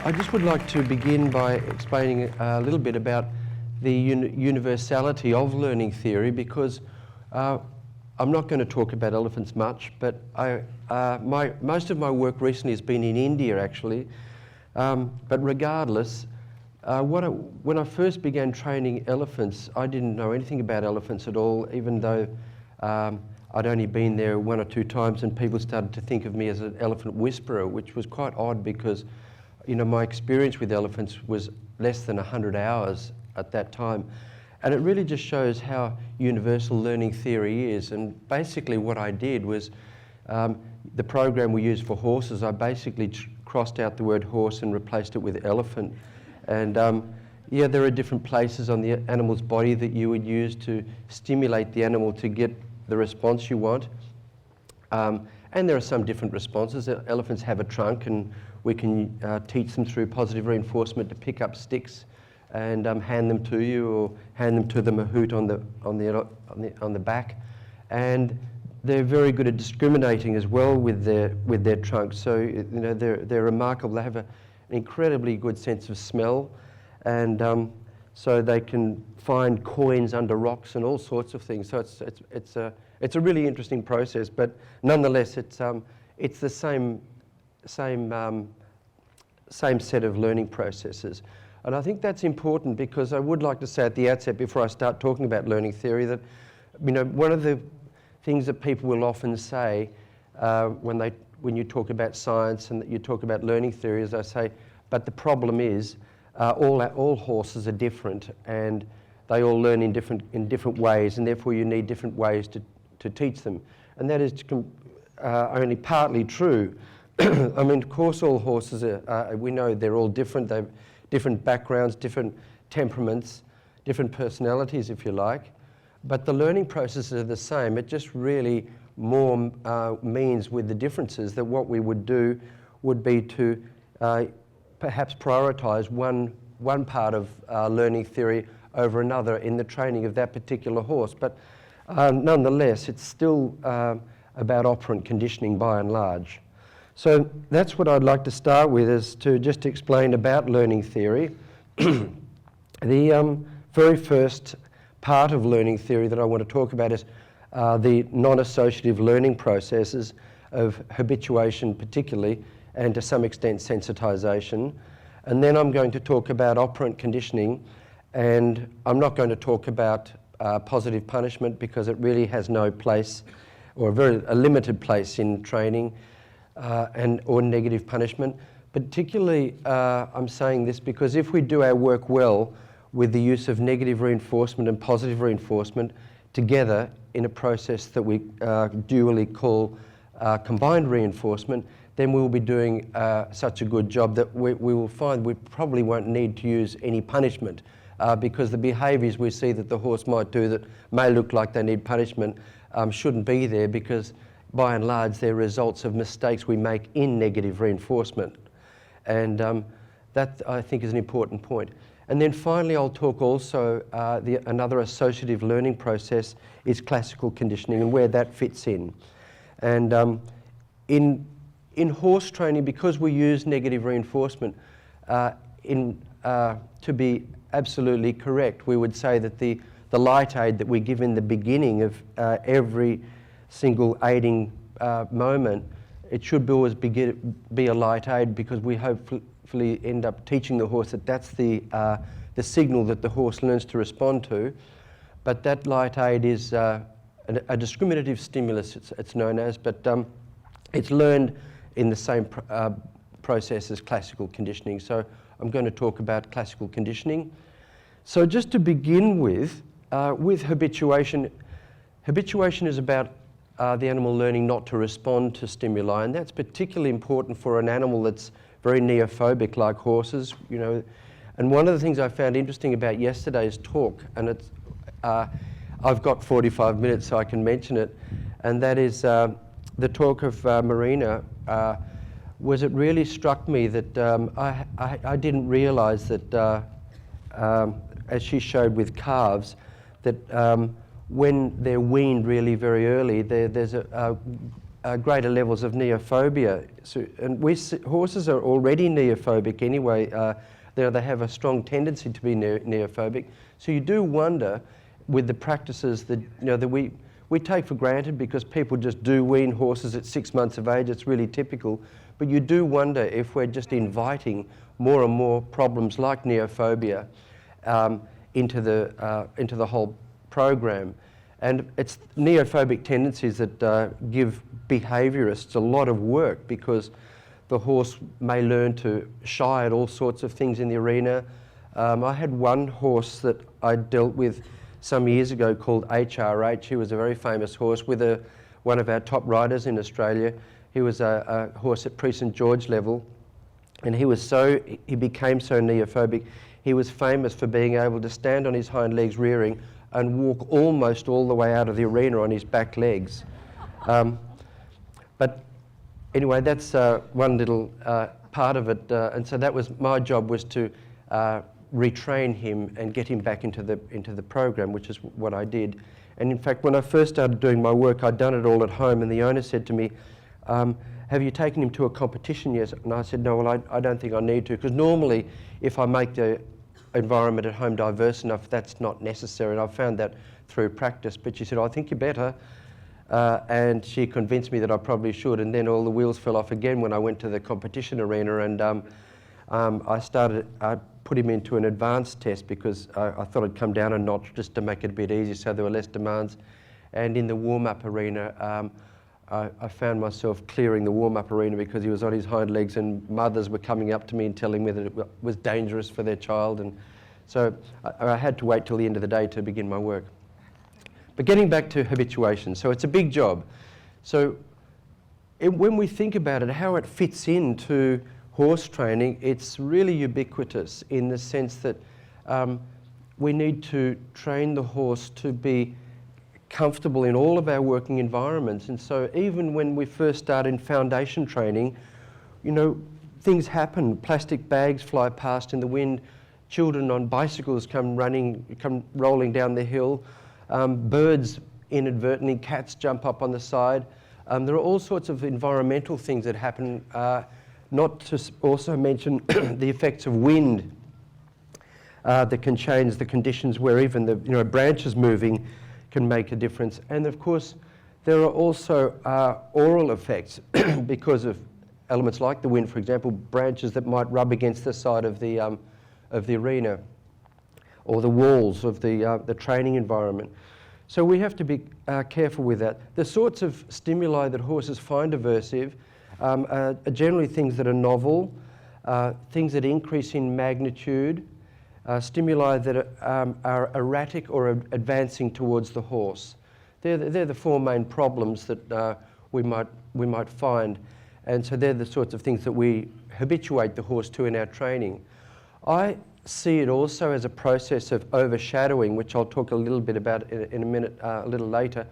I just would like to begin by explaining a little bit about the universality of learning theory, because I'm not going to talk about elephants much, but most of my work recently has been in India, actually. But regardless, when I first began training elephants, I didn't know anything about elephants at all, even though I'd only been there 1 or 2 times, and people started to think of me as an elephant whisperer, which was quite odd because, you know, my experience with elephants was less than 100 hours at that time. And it really just shows how universal learning theory is. And basically what I did was, the program we used for horses, I basically crossed out the word horse and replaced it with elephant. And yeah, there are different places on the animal's body that you would use to stimulate the animal to get the response you want. And there are some different responses. Elephants have a trunk, and we can teach them through positive reinforcement to pick up sticks and hand them to you, or hand them to the mahout on the back. And they're very good at discriminating as well with their trunks. So you know, they're remarkable. They have an incredibly good sense of smell, and so they can find coins under rocks and all sorts of things. So it's a really interesting process, but nonetheless, it's the same set of learning processes. And I think that's important, because I would like to say at the outset, before I start talking about learning theory, that, you know, one of the things that people will often say when you talk about science and that you talk about learning theory is, I say, but the problem is all horses are different, and they all learn in different ways, and therefore you need different ways to teach them. And that is only partly true. I mean, of course, all horses we know they're all different. They've different backgrounds, different temperaments, different personalities, if you like. But the learning processes are the same. It just really more means with the differences that what we would do would be to perhaps prioritize one part of learning theory over another in the training of that particular horse. But nonetheless, it's still about operant conditioning by and large. So that's what I'd like to start with, is to just explain about learning theory. The very first part of learning theory that I want to talk about is the non-associative learning processes of habituation particularly, and to some extent sensitization. And then I'm going to talk about operant conditioning, and I'm not going to talk about positive punishment, because it really has no place, or a limited place in training, or negative punishment. Particularly, I'm saying this because if we do our work well with the use of negative reinforcement and positive reinforcement together in a process that we dually call combined reinforcement, then we'll be doing such a good job that we will find we probably won't need to use any punishment, because the behaviours we see that the horse might do that may look like they need punishment shouldn't be there, because by and large they're results of mistakes we make in negative reinforcement. And that, I think, is an important point. And then finally I'll talk also, another associative learning process is classical conditioning, and where that fits in. And in horse training, because we use negative reinforcement, to be absolutely correct, we would say that the light aid that we give in the beginning of every single aiding moment, it should always be a light aid, because we hopefully end up teaching the horse that that's the signal that the horse learns to respond to. But that light aid is a discriminative stimulus, it's known as, but it's learned in the same process as classical conditioning. So I'm going to talk about classical conditioning. So just to begin with habituation, habituation is about the animal learning not to respond to stimuli, and that's particularly important for an animal that's very neophobic like horses, you know. And one of the things I found interesting about yesterday's talk, and it's, I've got 45 minutes so I can mention it, and that is the talk of Marina, was it really struck me that I didn't realize that, as she showed with calves, that when they're weaned really very early, there's a greater levels of neophobia. So, and horses are already neophobic anyway. They have a strong tendency to be neophobic. So you do wonder, with the practices that that we take for granted because people just do wean horses at 6 months of age. It's really typical. But you do wonder if we're just inviting more and more problems like neophobia into the whole program. And it's neophobic tendencies that give behaviourists a lot of work, because the horse may learn to shy at all sorts of things in the arena. I had one horse that I dealt with some years ago called HRH. He was a very famous horse with one of our top riders in Australia. He was a horse at Pre-St George level, and he became so neophobic. He was famous for being able to stand on his hind legs rearing and walk almost all the way out of the arena on his back legs. But anyway, that's one little part of it, and so that was my job, was to retrain him and get him back into the program, which is what I did. And in fact, when I first started doing my work, I'd done it all at home, and the owner said to me, have you taken him to a competition yet? And I said, no, well, I don't think I need to, because normally if I make the environment at home diverse enough, that's not necessary, and I've found that through practice. But she said, I think you better, and she convinced me that I probably should, and then all the wheels fell off again when I went to the competition arena, and I put him into an advanced test because I thought I'd come down a notch just to make it a bit easier so there were less demands. And in the warm-up arena, I found myself clearing the warm-up arena because he was on his hind legs, and mothers were coming up to me and telling me that it was dangerous for their child. And so I had to wait till the end of the day to begin my work. But getting back to habituation, so it's a big job. So when we think about it, how it fits into horse training, it's really ubiquitous in the sense that we need to train the horse to be comfortable in all of our working environments. And so even when we first start in foundation training, things happen. Plastic bags fly past in the wind, children on bicycles come rolling down the hill, birds inadvertently, cats jump up on the side. There are all sorts of environmental things that happen, not to also mention the effects of wind that can change the conditions where even the branches moving can make a difference. And of course, there are also oral effects because of elements like the wind, for example, branches that might rub against the side of the arena or the walls of the training environment. So we have to be careful with that. The sorts of stimuli that horses find aversive are generally things that are novel, things that increase in magnitude, stimuli that are erratic or advancing towards the horse. They're the four main problems that we might find, and so they're the sorts of things that we habituate the horse to in our training. I see it also as a process of overshadowing, which I'll talk a little bit about in a minute, a little later,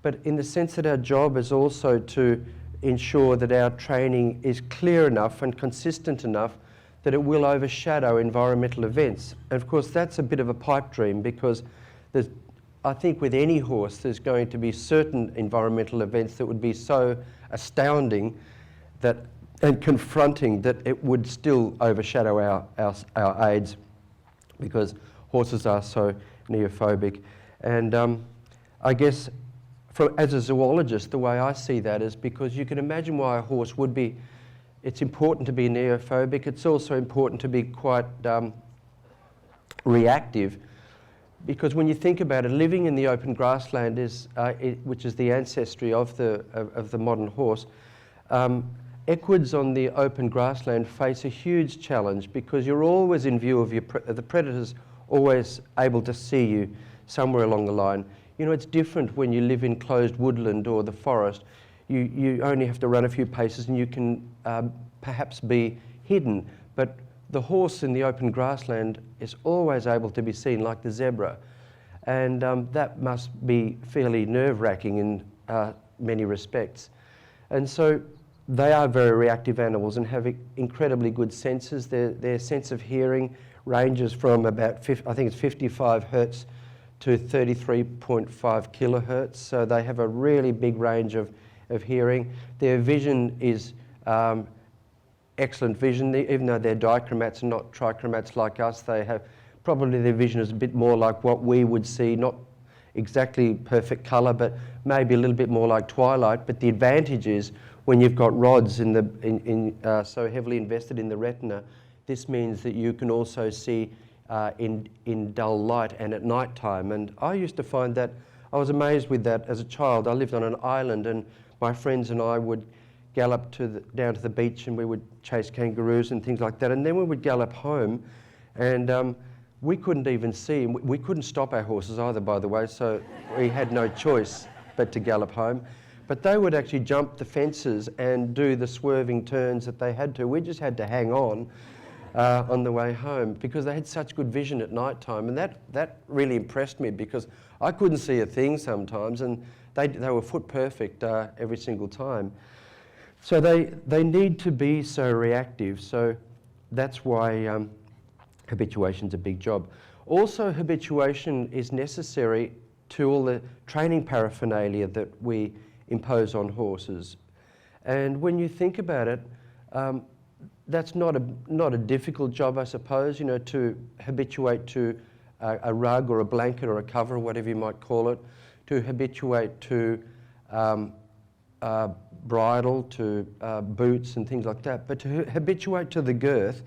but in the sense that our job is also to ensure that our training is clear enough and consistent enough that it will overshadow environmental events. And of course, that's a bit of a pipe dream, because I think with any horse, there's going to be certain environmental events that would be so astounding and confronting that it would still overshadow our aids, because horses are so neophobic. And I guess as a zoologist, the way I see that is because you can imagine why a horse would be. It's important to be neophobic. It's also important to be quite reactive, because when you think about it, living in the open grassland which is the ancestry of the modern horse. Equids on the open grassland face a huge challenge because you're always in view of the predator's always able to see you somewhere along the line. It's different when you live in closed woodland or the forest. You only have to run a few paces and you can perhaps be hidden. But the horse in the open grassland is always able to be seen, like the zebra. And that must be fairly nerve-wracking in many respects. And so they are very reactive animals and have incredibly good senses. Their sense of hearing ranges from about, I think it's 55 hertz to 33.5 kilohertz. So they have a really big range of of hearing. Their vision is excellent vision, even though they're dichromats and not trichromats like us. They have, probably their vision is a bit more like what we would see, not exactly perfect colour, but maybe a little bit more like twilight. But the advantage is when you've got rods so heavily invested in the retina, this means that you can also see in dull light and at night time. And I used to find that, I was amazed with that as a child. I lived on an island, and my friends and I would gallop down to the beach, and we would chase kangaroos and things like that. And then we would gallop home, and we couldn't even see. We couldn't stop our horses either, by the way, so we had no choice but to gallop home. But they would actually jump the fences and do the swerving turns that they had to. We just had to hang on the way home because they had such good vision at night time. And that really impressed me because I couldn't see a thing sometimes, and they were foot perfect every single time. So they need to be so reactive. So that's why habituation's a big job. Also, habituation is necessary to all the training paraphernalia that we impose on horses. And when you think about it, that's not a difficult job, I suppose, you know, to habituate to a rug or a blanket or a cover or whatever you might call it, to habituate to bridle, to boots and things like that. But to habituate to the girth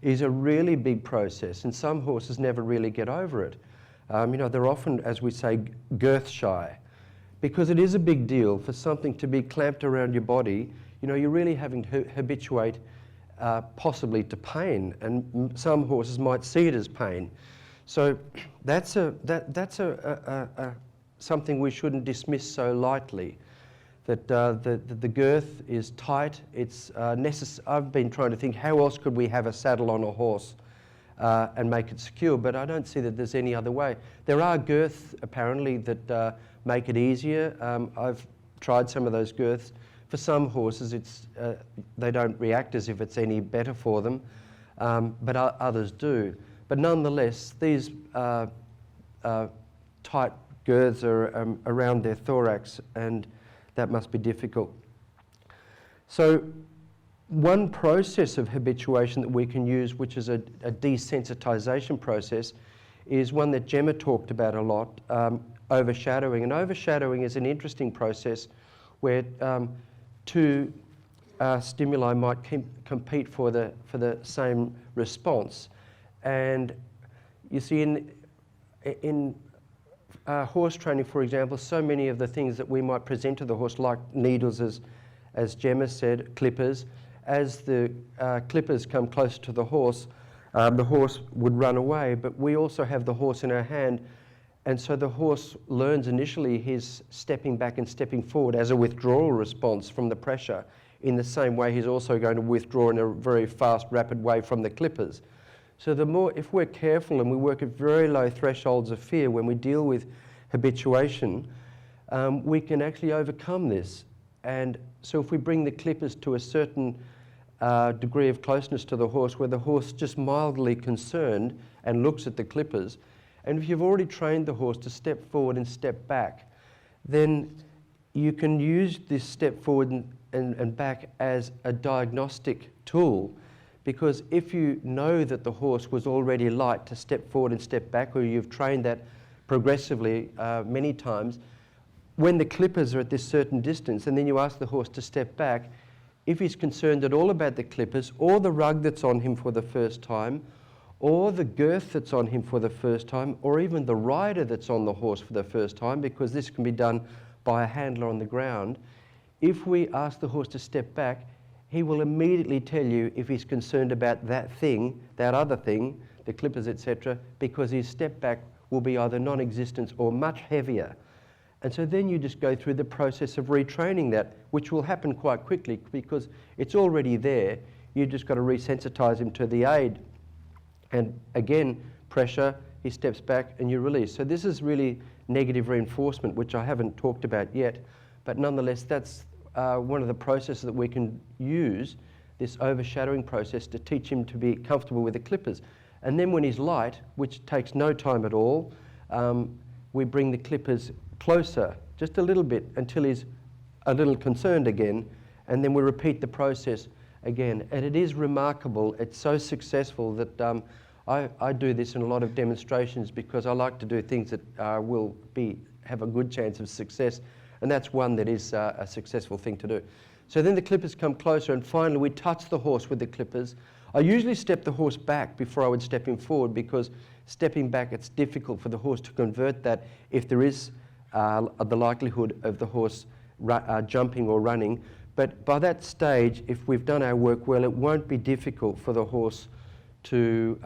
is a really big process, and some horses never really get over it. You know, they're often, as we say, girth shy, because it is a big deal for something to be clamped around your body. You know, you're really having to habituate possibly to pain, and some horses might see it as pain. So that's something we shouldn't dismiss so lightly. That the girth is tight. It's I've been trying to think, how else could we have a saddle on a horse and make it secure? But I don't see that there's any other way. There are girths apparently that make it easier. I've tried some of those girths. For some horses, they don't react as if it's any better for them, but others do. But nonetheless, these tight girths are around their thorax, and that must be difficult. So one process of habituation that we can use, which is a desensitization process, is one that Gemma talked about a lot, overshadowing. And overshadowing is an interesting process where two stimuli might compete for the same response. And you see in horse training, for example, so many of the things that we might present to the horse, like needles, as Gemma said, clippers, as the clippers come closer to the horse would run away, but we also have the horse in our hand, and so the horse learns initially his stepping back and stepping forward as a withdrawal response from the pressure. In the same way, he's also going to withdraw in a very fast, rapid way from the clippers. So the more, if we're careful and we work at very low thresholds of fear when we deal with habituation, we can actually overcome this. And so if we bring the clippers to a certain degree of closeness to the horse, where the horse just mildly concerned and looks at the clippers, and if you've already trained the horse to step forward and step back, then you can use this step forward and back as a diagnostic tool. Because if you know that the horse was already light to step forward and step back, or you've trained that progressively many times, when the clippers are at this certain distance and then you ask the horse to step back, if he's concerned at all about the clippers or the rug that's on him for the first time, or the girth that's on him for the first time, or even the rider that's on the horse for the first time, because this can be done by a handler on the ground, if we ask the horse to step back, he will immediately tell you if he's concerned about that thing, that other thing, the clippers, etc., because his step back will be either non-existent or much heavier. And so then you just go through the process of retraining that, which will happen quite quickly because it's already there. You've just got to resensitize him to the aid. And again, pressure, he steps back and you release. So this is really negative reinforcement, which I haven't talked about yet, but nonetheless, that's one of the processes that we can use, this overshadowing process, to teach him to be comfortable with the clippers. And then when he's light, which takes no time at all, we bring the clippers closer, just a little bit, until he's a little concerned again, and then we repeat the process again. And it is remarkable. It's so successful that I do this in a lot of demonstrations because I like to do things that have a good chance of success, and that's one that is a successful thing to do. So then the clippers come closer, and finally we touch the horse with the clippers. I usually step the horse back before I would step him forward, because stepping back, it's difficult for the horse to convert that if there is the likelihood of the horse jumping or running. But by that stage, if we've done our work well, it won't be difficult for the horse to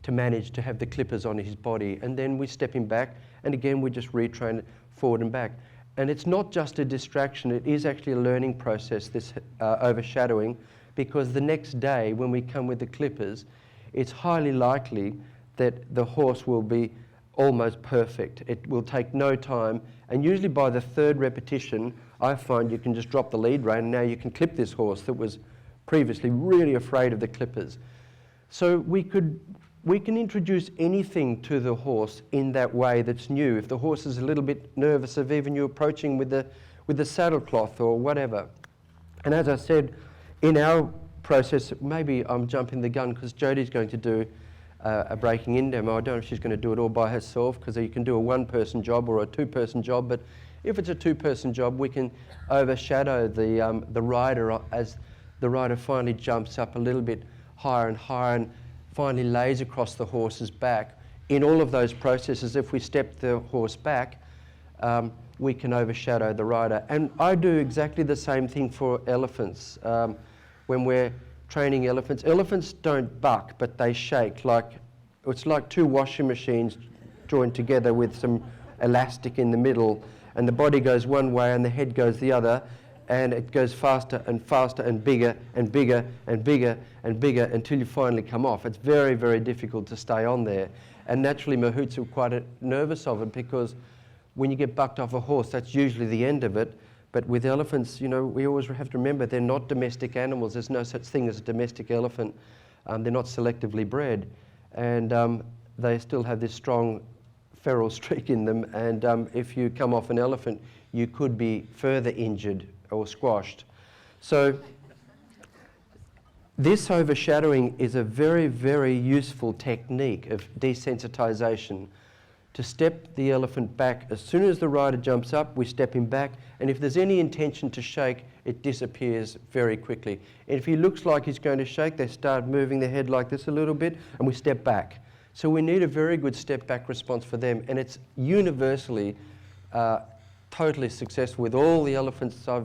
manage to have the clippers on his body. And then we step him back, and again we just retrain it forward and back. And it's not just a distraction, it is actually a learning process, this overshadowing, because the next day when we come with the clippers, it's highly likely that the horse will be almost perfect. It will take no time, and usually by the third repetition, I find you can just drop the lead rein, and now you can clip this horse that was previously really afraid of the clippers. So we can introduce anything to the horse in that way that's new. If the horse is a little bit nervous of even you approaching with the saddle cloth or whatever. And as I said, in our process, maybe I'm jumping the gun because Jodie's going to do a breaking in demo. I don't know if she's going to do it all by herself, because you can do a one-person job or a two-person job, but if it's a two-person job, we can overshadow the rider as the rider finally jumps up a little bit higher and higher and finally lays across the horse's back. In all of those processes, if we step the horse back, we can overshadow the rider. And I do exactly the same thing for elephants. When we're training elephants, elephants don't buck, but they shake. It's like two washing machines joined together with some elastic in the middle, and the body goes one way and the head goes the other, and it goes faster and faster and bigger and bigger and bigger and bigger until you finally come off. It's very, very difficult to stay on there. And naturally, mahouts are quite nervous of it, because when you get bucked off a horse, that's usually the end of it. But with elephants, we always have to remember they're not domestic animals. There's no such thing as a domestic elephant. They're not selectively bred. And they still have this strong feral streak in them. And if you come off an elephant, you could be further injured or squashed. So this overshadowing is a very, very useful technique of desensitization. To step the elephant back, as soon as the rider jumps up, we step him back, and if there's any intention to shake, it disappears very quickly. And if he looks like he's going to shake, they start moving their head like this a little bit, and we step back. So we need a very good step back response for them, and it's universally totally successful with all the elephants. I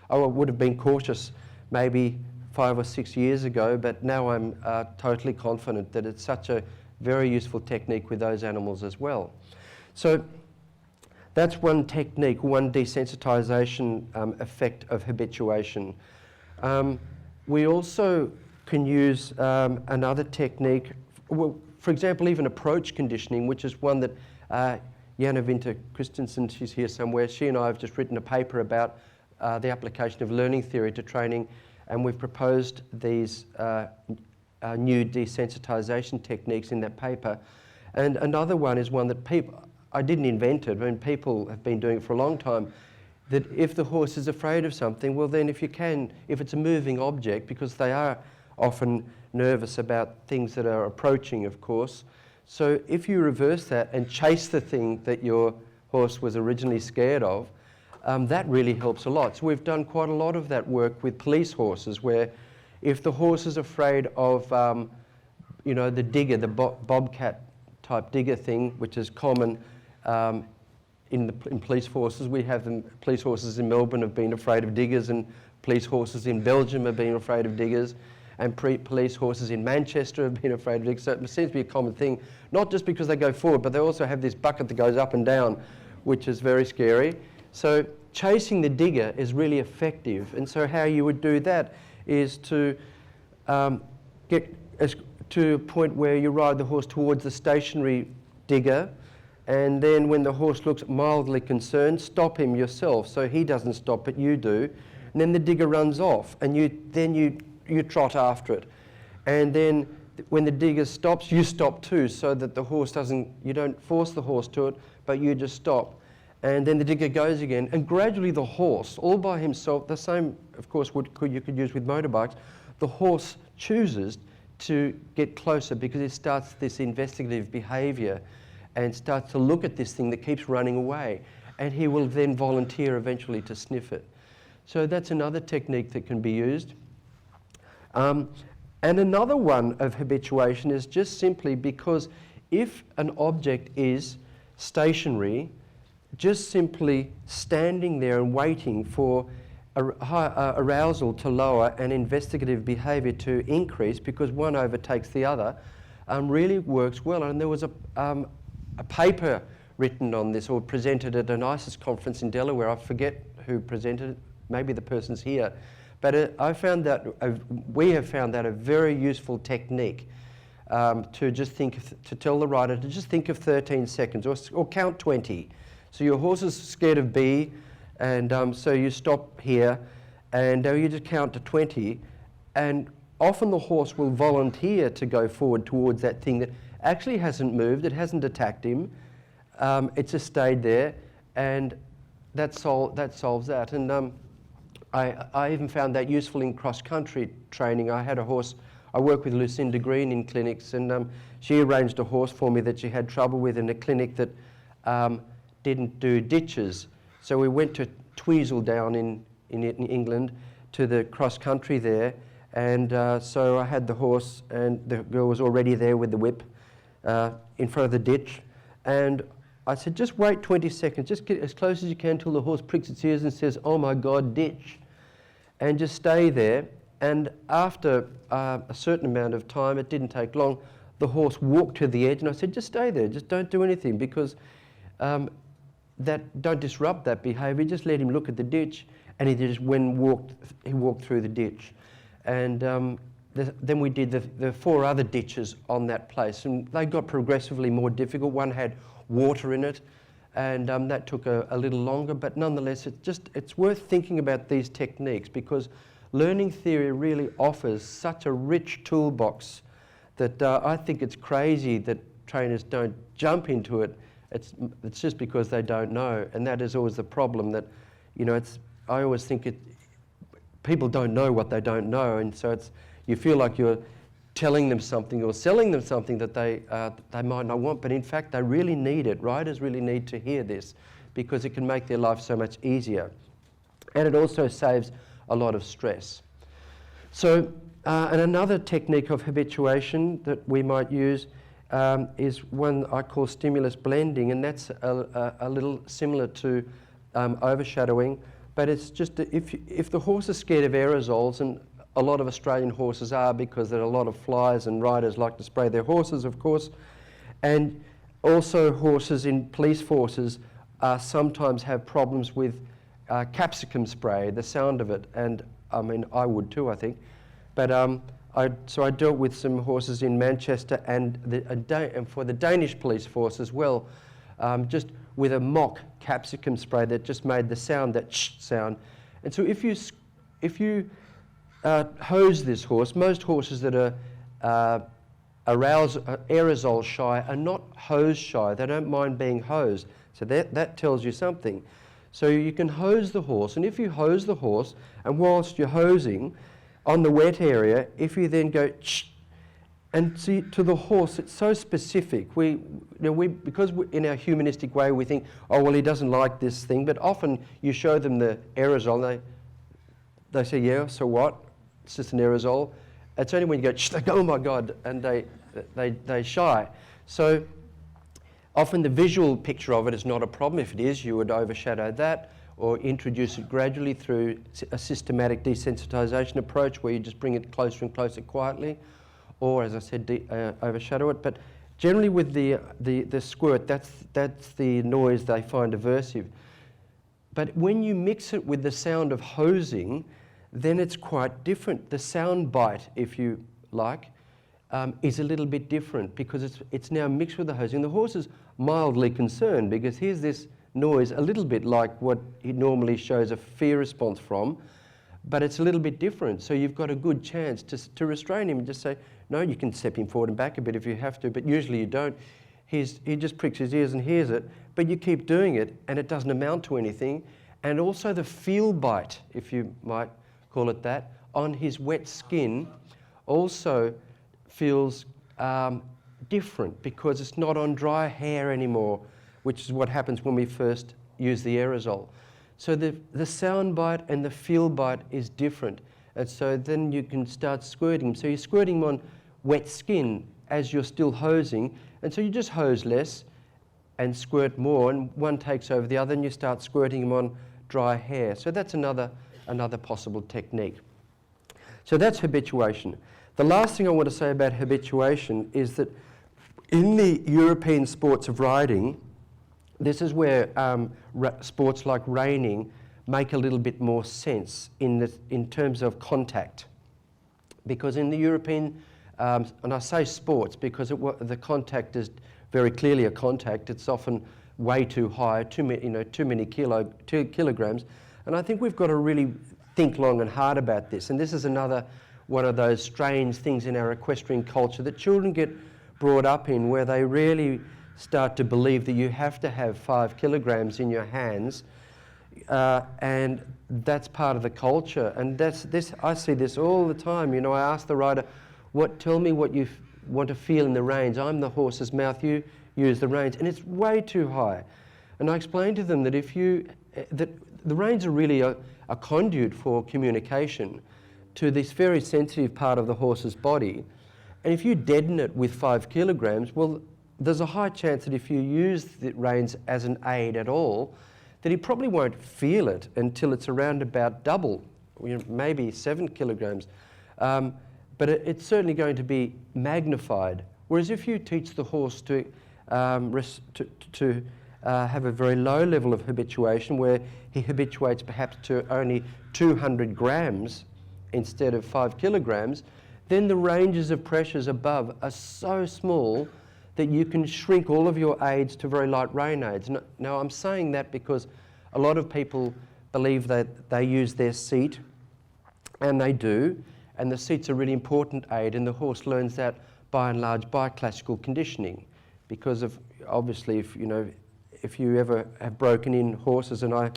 would have been cautious maybe 5 or 6 years ago, but now I'm totally confident that it's such a very useful technique with those animals as well. So that's one technique, one desensitization effect of habituation. We also can use another technique, well, for example, even approach conditioning, which is one that Jana Winter Christensen, she's here somewhere, she and I have just written a paper about the application of learning theory to training, and we've proposed these new desensitization techniques in that paper. And another one is one that I didn't invent it, people have been doing it for a long time, that if the horse is afraid of something, well then if it's a moving object, because they are often nervous about things that are approaching, of course, so if you reverse that and chase the thing that your horse was originally scared of, that really helps a lot. So we've done quite a lot of that work with police horses, where if the horse is afraid of, the digger, the bobcat type digger thing, which is common in police forces. We have police horses in Melbourne have been afraid of diggers, and police horses in Belgium have been afraid of diggers, and police horses in Manchester have been afraid of diggers. So it seems to be a common thing, not just because they go forward, but they also have this bucket that goes up and down, which is very scary. So chasing the digger is really effective, and so how you would do that is to get to a point where you ride the horse towards the stationary digger, and then when the horse looks mildly concerned, stop him yourself, so he doesn't stop but you do, and then the digger runs off, and you trot after it, and then when the digger stops, you stop too, so that the horse you don't force the horse to it, but you just stop. and then the digger goes again, and gradually the horse, all by himself, the same, of course, you could use with motorbikes, the horse chooses to get closer because it starts this investigative behaviour and starts to look at this thing that keeps running away, and he will then volunteer eventually to sniff it. So that's another technique that can be used. And another one of habituation is just simply because if an object is stationary, just simply standing there and waiting for arousal to lower and investigative behaviour to increase because one overtakes the other really works well. And there was a paper written on this or presented at an ISIS conference in Delaware. I forget who presented it, maybe the person's here. But I found that, we have found that a very useful technique to just to tell the rider to just think of 13 seconds or count 20. So your horse is scared of B, and so you stop here and you just count to 20, and often the horse will volunteer to go forward towards that thing that actually hasn't moved, it hasn't attacked him, it's just stayed there, and that solves that. And I even found that useful in cross-country training. I had a horse, I work with Lucinda Green in clinics, and she arranged a horse for me that she had trouble with in a clinic that didn't do ditches. So we went to Tweezle down in England to the cross-country there, and so I had the horse, and the girl was already there with the whip in front of the ditch, and I said, just wait 20 seconds, just get as close as you can till the horse pricks its ears and says, "Oh my God, ditch," and just stay there. And after a certain amount of time, it didn't take long, the horse walked to the edge, and I said, just stay there, just don't do anything, because don't disrupt that behaviour, just let him look at the ditch. And he walked through the ditch. And then we did the 4 other ditches on that place, and they got progressively more difficult. One had water in it, and that took a little longer, but nonetheless it's worth thinking about these techniques, because learning theory really offers such a rich toolbox that I think it's crazy that trainers don't jump into it. It's just because they don't know, and that is always the problem. That, you know, I always think people don't know what they don't know, and so you feel like you're telling them something or selling them something that they might not want, but in fact they really need it. Riders really need to hear this because it can make their life so much easier, and it also saves a lot of stress. So, and another technique of habituation that we might use is one I call stimulus blending, and that's a little similar to overshadowing, but it's just if the horse is scared of aerosols, and a lot of Australian horses are, because there are a lot of flies and riders like to spray their horses, of course, and also horses in police forces sometimes have problems with capsicum spray, the sound of it, and I mean I would too, I think, but so I dealt with some horses in Manchester and for the Danish police force as well, just with a mock capsicum spray that just made the sound, that sh sound. And so if you hose this horse, most horses that are aerosol shy are not hose shy. They don't mind being hosed. So that tells you something. So you can hose the horse, and if you hose the horse, and whilst you're hosing, on the wet area, if you then go shh, and see to the horse, it's so specific. Because in our humanistic way we think, oh well, he doesn't like this thing, but often you show them the aerosol, and they say, yeah, so what? It's just an aerosol. It's only when you go shh, they go, oh my God, and they shy. So often the visual picture of it is not a problem. If it is, you would overshadow that, or introduce it gradually through a systematic desensitization approach where you just bring it closer and closer quietly, or, as I said, overshadow it. But generally with the squirt, that's the noise they find aversive. But when you mix it with the sound of hosing, then it's quite different. The sound bite, if you like, is a little bit different, because it's now mixed with the hosing. The horse is mildly concerned because here's this noise, a little bit like what he normally shows a fear response from, but it's a little bit different. So you've got a good chance to restrain him and just say, no, you can step him forward and back a bit if you have to, but usually you don't. he just pricks his ears and hears it, but you keep doing it and it doesn't amount to anything. And also the feel bite, if you might call it that, on his wet skin also feels different because it's not on dry hair anymore, which is what happens when we first use the aerosol. So the sound bite and the feel bite is different. And so then you can start squirting. So you're squirting them on wet skin as you're still hosing. And so you just hose less and squirt more, and one takes over the other, and you start squirting them on dry hair. So that's another possible technique. So that's habituation. The last thing I want to say about habituation is that in the European sports of riding, this is where sports like reining make a little bit more sense in terms of contact. Because in the European, and I say sports because the contact is very clearly a contact. It's often way too high, too many kilograms. And I think we've got to really think long and hard about this. And this is another one of those strange things in our equestrian culture that children get brought up in, where they really start to believe that you have to have 5 kilograms in your hands, and that's part of the culture. And I see this all the time. You know, I ask the rider, tell me what you want to feel in the reins. I'm the horse's mouth, you use the reins, and it's way too high. And I explain to them that that the reins are really a conduit for communication to this very sensitive part of the horse's body. And if you deaden it with 5 kilograms, well, there's a high chance that if you use the reins as an aid at all, that he probably won't feel it until it's around about double, maybe 7 kilograms. But it's certainly going to be magnified. Whereas if you teach the horse to have a very low level of habituation, where he habituates perhaps to only 200 grams instead of 5 kilograms, then the ranges of pressures above are so small that you can shrink all of your aids to very light rein aids. Now I'm saying that because a lot of people believe that they use their seat, and they do, and the seat's a really important aid, and the horse learns that by and large by classical conditioning, because of obviously if you ever have broken in horses, and I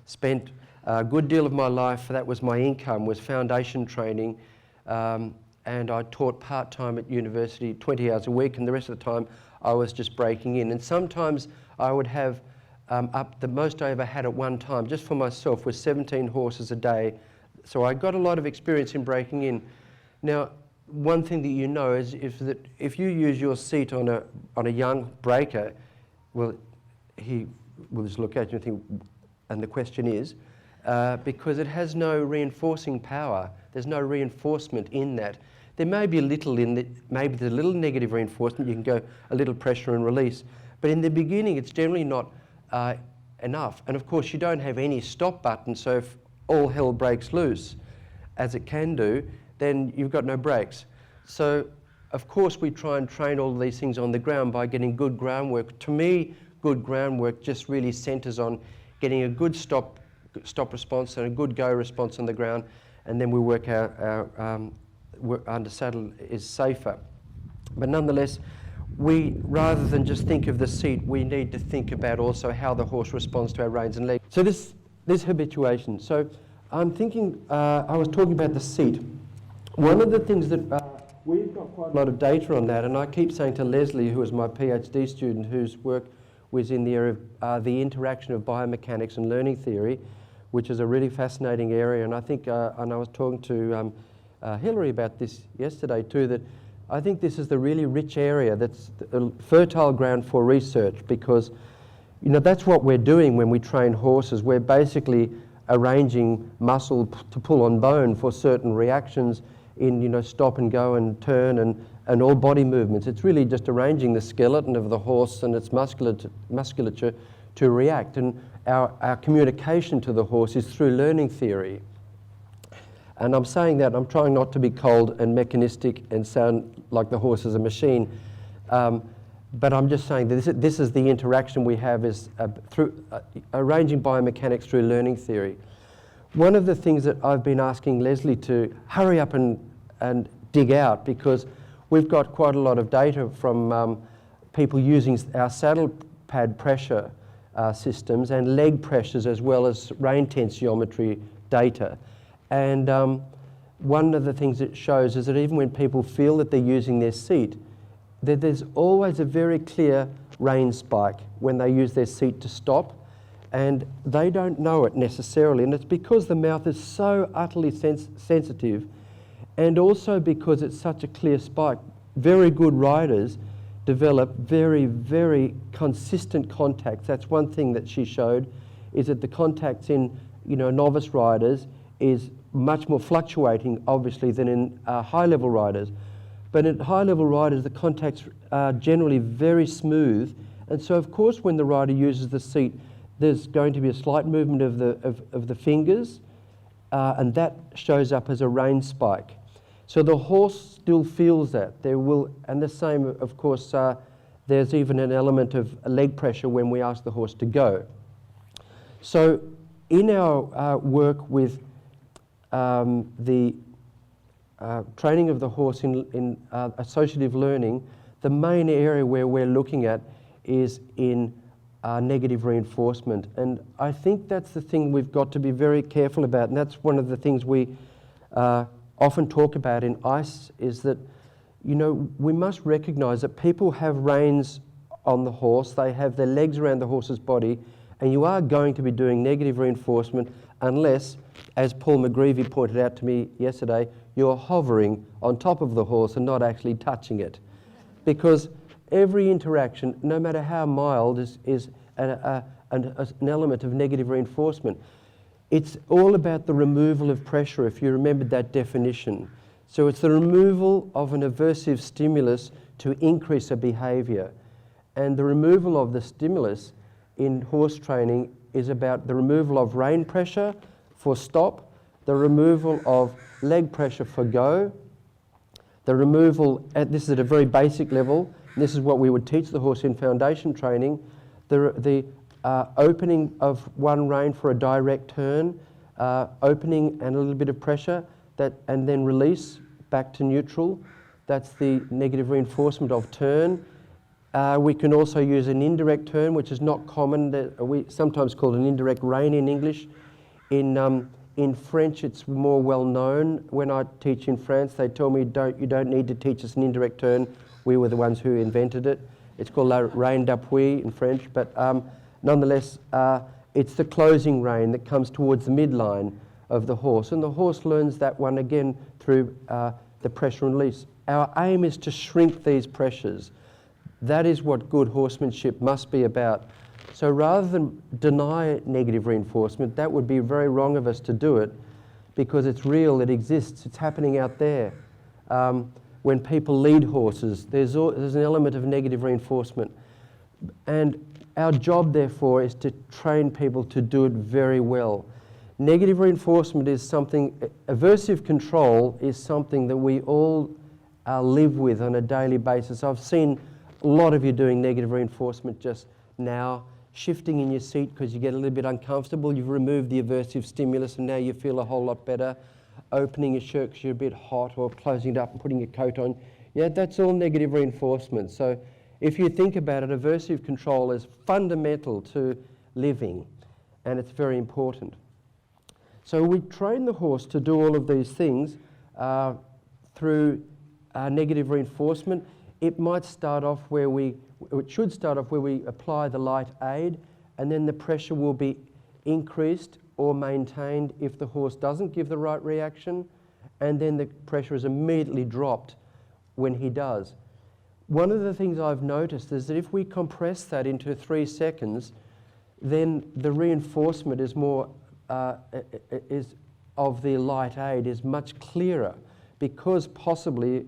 spent a good deal of my life, that was my income, was foundation training, and I taught part-time at university 20 hours a week, and the rest of the time I was just breaking in. And sometimes I would have the most I ever had at one time, just for myself, was 17 horses a day. So I got a lot of experience in breaking in. Now, one thing that you know is that if you use your seat on a young breaker, well, he will just look at you and think, and the question is, because it has no reinforcing power. There's no reinforcement in that. There may be a little maybe there's a little negative reinforcement. You can go a little pressure and release. But in the beginning, it's generally not enough. And of course, you don't have any stop button. So if all hell breaks loose, as it can do, then you've got no brakes. So of course, we try and train all of these things on the ground by getting good groundwork. To me, good groundwork just really centers on getting a good stop response and a good go response on the ground, and then we work our under saddle is safer. But nonetheless, rather than just think of the seat, we need to think about also how the horse responds to our reins and legs. So this habituation. So I'm thinking, I was talking about the seat. One of the things that we've got quite a lot of data on that, and I keep saying to Leslie, who is my PhD student, whose work was in the area of the interaction of biomechanics and learning theory, which is a really fascinating area. And I think, and I was talking to Hilary about this yesterday too, that I think this is the really rich area that's a fertile ground for research, because that's what we're doing when we train horses. We're basically arranging muscle to pull on bone for certain reactions in stop and go and turn and all body movements. It's really just arranging the skeleton of the horse and its musculature to react. And our communication to the horse is through learning theory. And I'm saying that, I'm trying not to be cold and mechanistic and sound like the horse is a machine. But I'm just saying that this is the interaction we have is through arranging biomechanics through learning theory. One of the things that I've been asking Leslie to hurry up and dig out, because we've got quite a lot of data from people using our saddle pad pressure systems and leg pressures as well as rein tensiometry data. And one of the things it shows is that even when people feel that they're using their seat, that there's always a very clear rein spike when they use their seat to stop, and they don't know it necessarily, and it's because the mouth is so utterly sensitive, and also because it's such a clear spike. Very good riders develop very, very consistent contacts. That's one thing that she showed, is that the contacts in novice riders is much more fluctuating, obviously, than in high-level riders. But in high-level riders, the contacts are generally very smooth, and so of course when the rider uses the seat, there's going to be a slight movement of the fingers, and that shows up as a rein spike. So the horse still feels that. And the same, of course, there's even an element of leg pressure when we ask the horse to go. So in our work with the training of the horse in associative learning, the main area where we're looking at is in negative reinforcement. And I think that's the thing we've got to be very careful about, and that's one of the things we often talk about in ICE, is that we must recognise that people have reins on the horse, they have their legs around the horse's body, and you are going to be doing negative reinforcement unless, as Paul McGreevy pointed out to me yesterday, you're hovering on top of the horse and not actually touching it. Because every interaction, no matter how mild, is an element of negative reinforcement. It's all about the removal of pressure, if you remembered that definition. So it's the removal of an aversive stimulus to increase a behaviour. And the removal of the stimulus in horse training is about the removal of rein pressure for stop, the removal of leg pressure for go, the removal, this is at a very basic level, and this is what we would teach the horse in foundation training, the opening of one rein for a direct turn, opening and a little bit of pressure, and then release back to neutral. That's the negative reinforcement of turn. We can also use an indirect turn, which is not common. We sometimes call it an indirect rein in English. In French, it's more well known. When I teach in France, they tell me you don't need to teach us an indirect turn. We were the ones who invented it. It's called la rein d'appui in French, but nonetheless, it's the closing rein that comes towards the midline of the horse, and the horse learns that one again through the pressure and release. Our aim is to shrink these pressures. That is what good horsemanship must be about. So rather than deny negative reinforcement, that would be very wrong of us to do it, because it's real, it exists, it's happening out there. When people lead horses, there's an element of negative reinforcement. And our job, therefore, is to train people to do it very well. Negative reinforcement is something, aversive control is something that we all live with on a daily basis. I've seen a lot of you doing negative reinforcement just now, shifting in your seat because you get a little bit uncomfortable. You've removed the aversive stimulus and now you feel a whole lot better. Opening your shirt because you're a bit hot, or closing it up and putting your coat on. Yeah, that's all negative reinforcement. So if you think about it, aversive control is fundamental to living, and it's very important. So we train the horse to do all of these things through negative reinforcement. It might start off it should start off where we apply the light aid, and then the pressure will be increased or maintained if the horse doesn't give the right reaction, and then the pressure is immediately dropped when he does. One of the things I've noticed is that if we compress that into 3 seconds, then the reinforcement is more of the light aid is much clearer, because possibly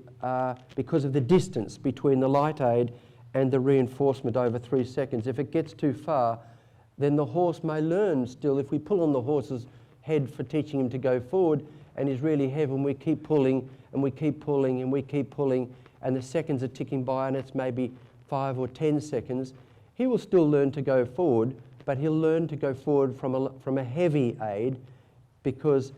because of the distance between the light aid and the reinforcement over 3 seconds. If it gets too far, then the horse may learn still. If we pull on the horse's head for teaching him to go forward and he's really heavy, and we keep pulling and we keep pulling and we keep pulling, and the seconds are ticking by and it's maybe 5 or 10 seconds, he will still learn to go forward, but he'll learn to go forward from a heavy aid because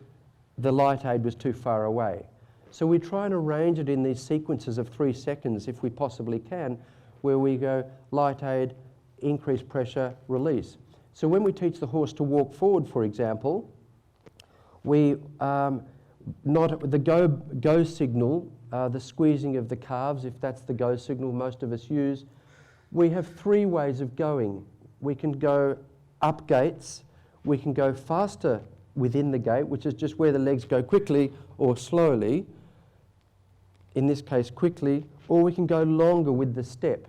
the light aid was too far away. So we try and arrange it in these sequences of 3 seconds if we possibly can, where we go light aid, increase pressure, release. So when we teach the horse to walk forward, for example, we not the go signal, the squeezing of the calves, if that's the go signal most of us use. We have three ways of going. We can go up gates, we can go faster within the gate, which is just where the legs go quickly or slowly, in this case quickly, or we can go longer with the step.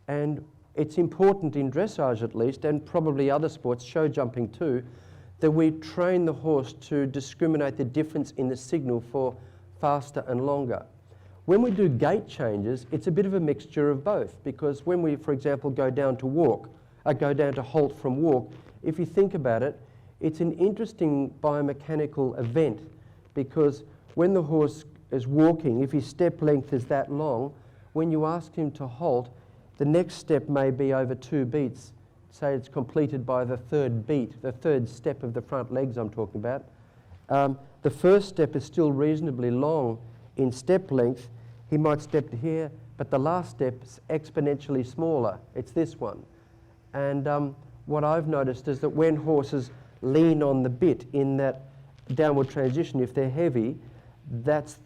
And it's important in dressage at least, and probably other sports, show jumping too, that we train the horse to discriminate the difference in the signal for faster and longer. When we do gait changes, it's a bit of a mixture of both, because when we, for example, go down to halt from walk, if you think about it, it's an interesting biomechanical event, because when the horse is walking, if his step length is that long, when you ask him to halt, the next step may be over 2 beats. Say it's completed by the third beat, the third step of the front legs I'm talking about. The first step is still reasonably long in step length. He might step to here, but the last step is exponentially smaller. It's this one. And what I've noticed is that when horses lean on the bit in that downward transition, if they're heavy, that's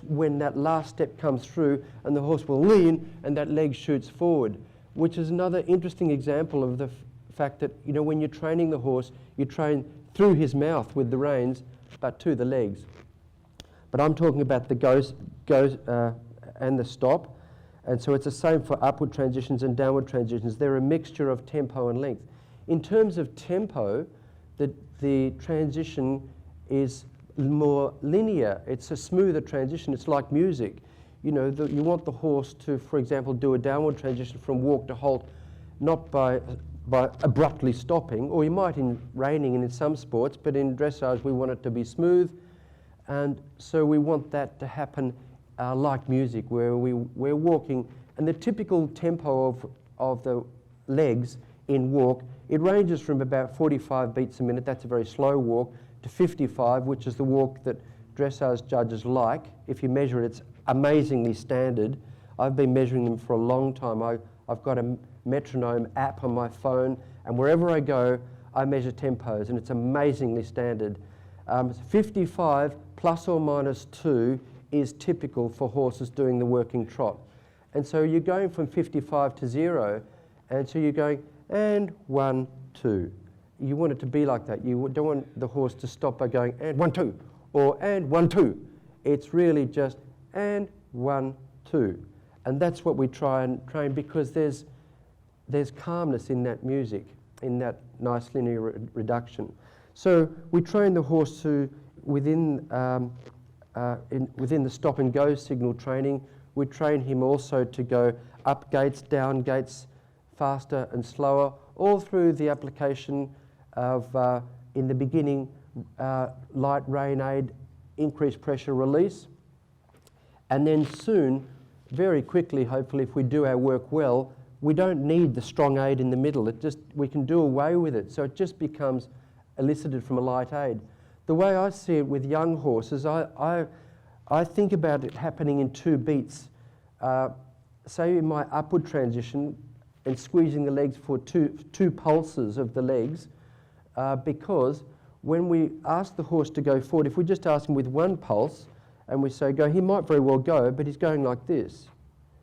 when that last step comes through and the horse will lean and that leg shoots forward, which is another interesting example of the fact that, you know, when you're training the horse, you train through his mouth with the reins, but to the legs. But I'm talking about the goes and the stop, and so it's the same for upward transitions and downward transitions. They're a mixture of tempo and length. In terms of tempo, the transition is more linear. It's a smoother transition. It's like music. You know, you want the horse to, for example, do a downward transition from walk to halt, not by abruptly stopping, or you might in reining and in some sports, but in dressage we want it to be smooth, and so we want that to happen like music, where we're walking, and the typical tempo of the legs in walk, it ranges from about 45 beats a minute, that's a very slow walk, to 55, which is the walk that dressage judges like. If you measure it, it's amazingly standard. I've been measuring them for a long time. I've got a metronome app on my phone, and wherever I go, I measure tempos, and it's amazingly standard. 55 plus or minus 2 is typical for horses doing the working trot. And so you're going from 55 to 0, and so you're going, and 1, 2. You want it to be like that. You don't want the horse to stop by going, and 1, 2, or and 1, 2. It's really just, and 1, 2. And that's what we try and train, because there's calmness in that music, in that nice linear reduction. So we train the horse to, within the stop and go signal training, we train him also to go up gates, down gates, faster and slower, all through the application of, in the beginning, light rein aid, increased pressure release, and then soon, very quickly, hopefully, if we do our work well, we don't need the strong aid in the middle. We can do away with it, so it just becomes elicited from a light aid. The way I see it with young horses, I think about it happening in 2 beats. Say in my upward transition and squeezing the legs for two pulses of the legs, because when we ask the horse to go forward, if we just ask him with 1 pulse and we say go, he might very well go, but he's going like this.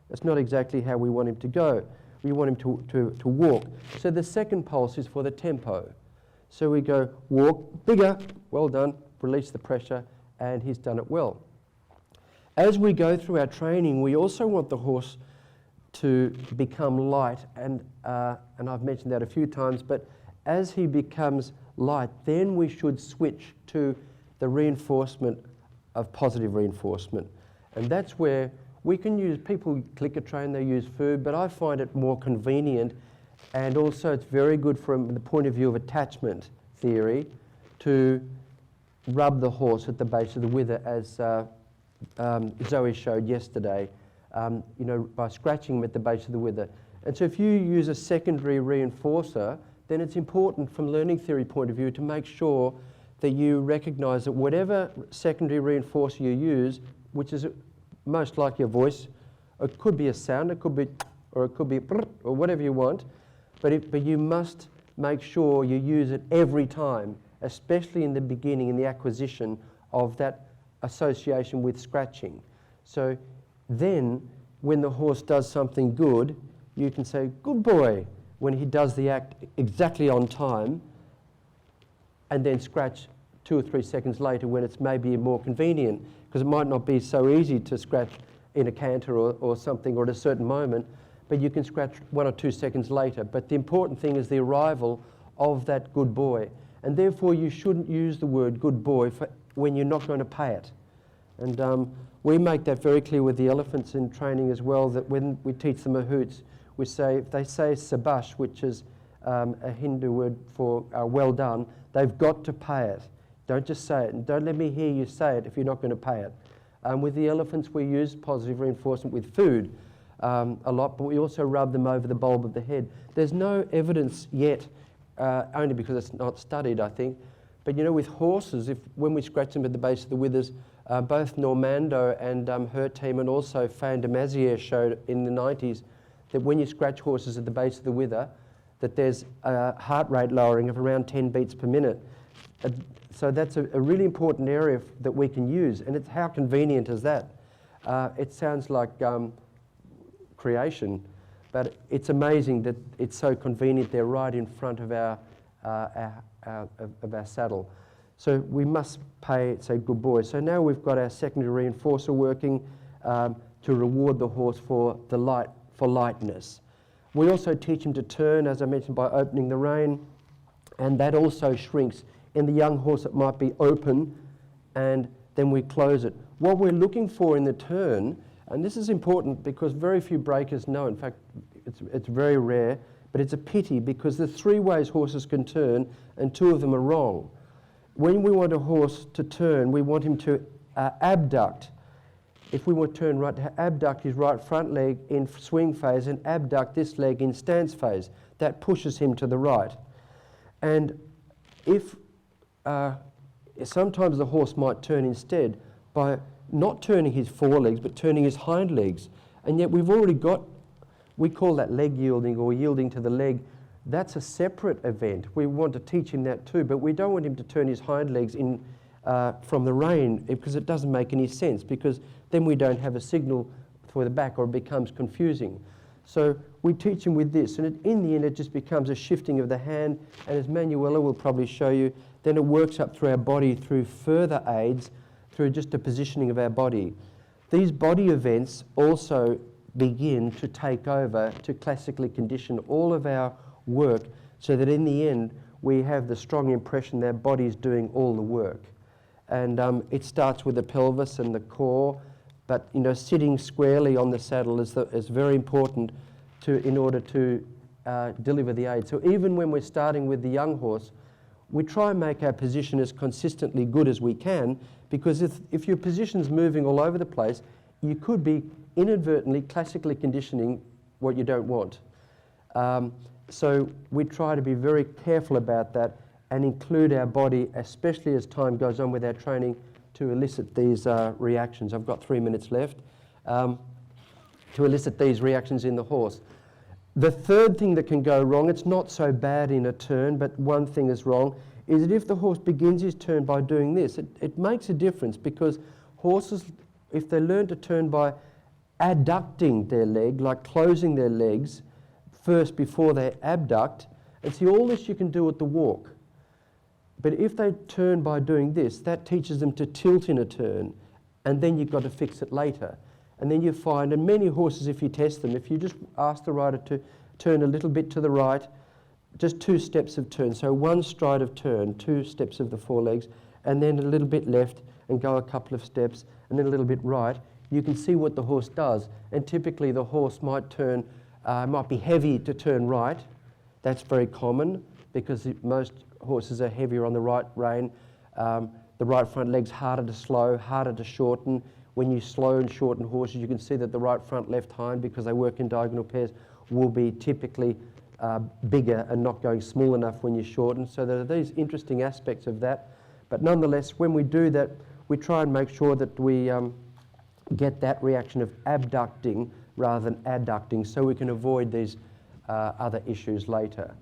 That's not exactly how we want him to go. We want him to walk. So the second pulse is for the tempo. So we go walk, bigger, well done, release the pressure, and he's done it well. As we go through our training, we also want the horse to become light, and I've mentioned that a few times, but as he becomes light, then we should switch to the reinforcement of positive reinforcement. And that's where we can use, people clicker train, they use food, but I find it more convenient, and also it's very good from the point of view of attachment theory to rub the horse at the base of the wither, as Zoe showed yesterday, by scratching him at the base of the wither. And so if you use a secondary reinforcer, then it's important from learning theory point of view to make sure that you recognise that whatever secondary reinforcer you use, which is most likely a voice It could be a sound, it could be, or it could be or whatever you want, but you must make sure you use it every time, especially in the beginning, in the acquisition of that association with scratching. So then, when the horse does something good, you can say, good boy, when he does the act exactly on time, and then scratch 2 or 3 seconds later when it's maybe more convenient, because it might not be so easy to scratch in a canter or something, or at a certain moment, but you can scratch 1 or 2 seconds later. But the important thing is the arrival of that good boy, and therefore you shouldn't use the word good boy when you're not going to pay it. And we make that very clear with the elephants in training as well, that when we teach them a hoots, we say, if they say sabash, which is a Hindu word for well done, they've got to pay it. Don't just say it, and don't let me hear you say it if you're not going to pay it. With the elephants, we use positive reinforcement with food a lot, but we also rub them over the bulb of the head. There's no evidence yet, only because it's not studied, I think, but you know, with horses, when we scratch them at the base of the withers, both Normando and her team, and also Fane de Mazière showed in the 90s that when you scratch horses at the base of the wither, that there's a heart rate lowering of around 10 beats per minute. So that's a really important area that we can use, and it's how convenient is that? It sounds like creation, but it's amazing that it's so convenient. They're right in front of our saddle. So we must say good boy. So now we've got our secondary reinforcer working to reward the horse for lightness. We also teach him to turn, as I mentioned, by opening the rein, and that also shrinks. In the young horse, it might be open, and then we close it. What we're looking for in the turn, and this is important because very few breakers know, in fact, it's very rare, but it's a pity because there's 3 ways horses can turn, and 2 of them are wrong. When we want a horse to turn, we want him to abduct. If we want to turn right, to abduct his right front leg in swing phase and abduct this leg in stance phase. That pushes him to the right. And if sometimes the horse might turn instead by not turning his forelegs but turning his hind legs, and yet we've already got, we call that leg yielding or yielding to the leg. That's a separate event. We want to teach him that too, but we don't want him to turn his hind legs in from the rein, because it doesn't make any sense, because then we don't have a signal for the back, or it becomes confusing. So we teach him with this, and in the end it just becomes a shifting of the hand, and as Manuela will probably show you, then it works up through our body through further aids, through just the positioning of our body. These body events also begin to take over, to classically condition all of our work, so that in the end we have the strong impression that our body is doing all the work. And it starts with the pelvis and the core, but you know, sitting squarely on the saddle is very important in order to deliver the aid. So even when we're starting with the young horse, we try and make our position as consistently good as we can, because if your position's moving all over the place, you could be inadvertently classically conditioning what you don't want. So we try to be very careful about that and include our body, especially as time goes on with our training, to elicit these reactions. I've got 3 minutes left. To elicit these reactions in the horse. The third thing that can go wrong, it's not so bad in a turn, but one thing is wrong, is that if the horse begins his turn by doing this, it makes a difference, because horses, if they learn to turn by adducting their leg, like closing their legs first before they abduct, and see, all this you can do at the walk. But if they turn by doing this, that teaches them to tilt in a turn, and then you've got to fix it later. And then you find, and many horses, if you test them, if you just ask the rider to turn a little bit to the right, just 2 steps of turn, so 1 stride of turn, 2 steps of the forelegs, and then a little bit left, and go a couple of steps, and then a little bit right, you can see what the horse does. And typically the horse might turn, might be heavy to turn right. That's very common, because most horses are heavier on the right rein. The right front leg's harder to slow, harder to shorten. When you slow and shorten horses, you can see that the right front left hind, because they work in diagonal pairs, will be typically bigger and not going small enough when you shorten. So there are these interesting aspects of that. But nonetheless, when we do that, we try and make sure that we get that reaction of abducting rather than adducting, so we can avoid these other issues later.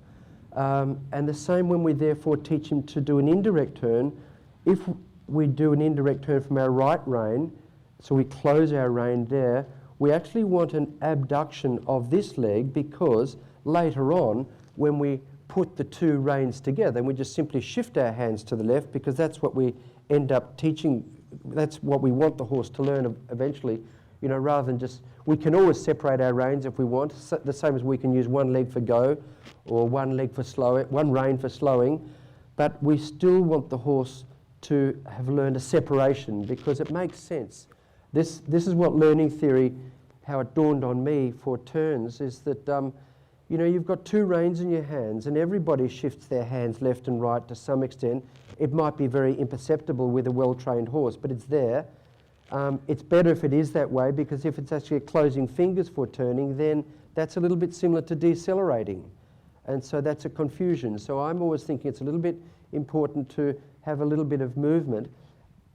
And the same when we therefore teach him to do an indirect turn. If we do an indirect turn from our right rein, so we close our rein there, we actually want an abduction of this leg, because later on, when we put the two reins together, and we just simply shift our hands to the left, because that's what we end up teaching, that's what we want the horse to learn eventually, you know, rather than just, we can always separate our reins if we want, the same as we can use one leg for go, or one leg for slow, one rein for slowing, but we still want the horse to have learned a separation, because it makes sense. This is what learning theory, how it dawned on me for turns, is that you know, you've got two reins in your hands, and everybody shifts their hands left and right to some extent. It might be very imperceptible with a well-trained horse, but it's there. It's better if it is that way, because if it's actually closing fingers for turning, then that's a little bit similar to decelerating. And so that's a confusion. So I'm always thinking it's a little bit important to have a little bit of movement.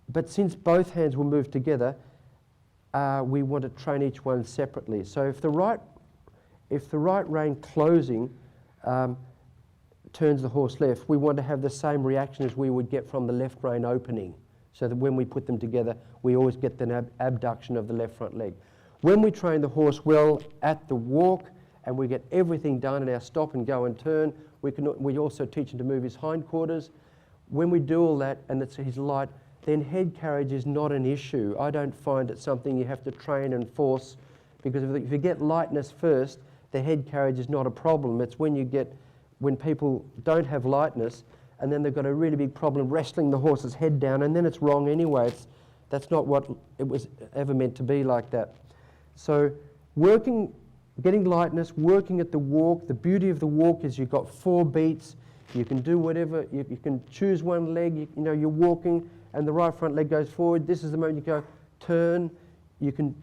But since both hands will move together, we want to train each one separately. So if the right rein closing turns the horse left, we want to have the same reaction as we would get from the left rein opening, so that when we put them together, we always get the abduction of the left front leg. When we train the horse well at the walk, and we get everything done in our stop and go and turn, we also teach him to move his hindquarters. When we do all that and he's light, then head carriage is not an issue. I don't find it something you have to train and force, because if you get lightness first, the head carriage is not a problem. It's when people don't have lightness, and then they've got a really big problem wrestling the horse's head down, and then it's wrong anyway. That's not what it was ever meant to be like that. So getting lightness, working at the walk. The beauty of the walk is you've got 4 beats. You can do whatever. You can choose one leg. You know, you're walking, and the right front leg goes forward. This is the moment you go turn. You can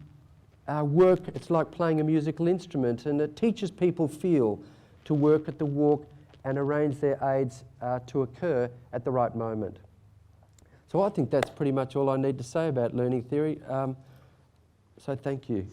work. It's like playing a musical instrument, and it teaches people feel to work at the walk and arrange their aids to occur at the right moment. So I think that's pretty much all I need to say about learning theory. So thank you.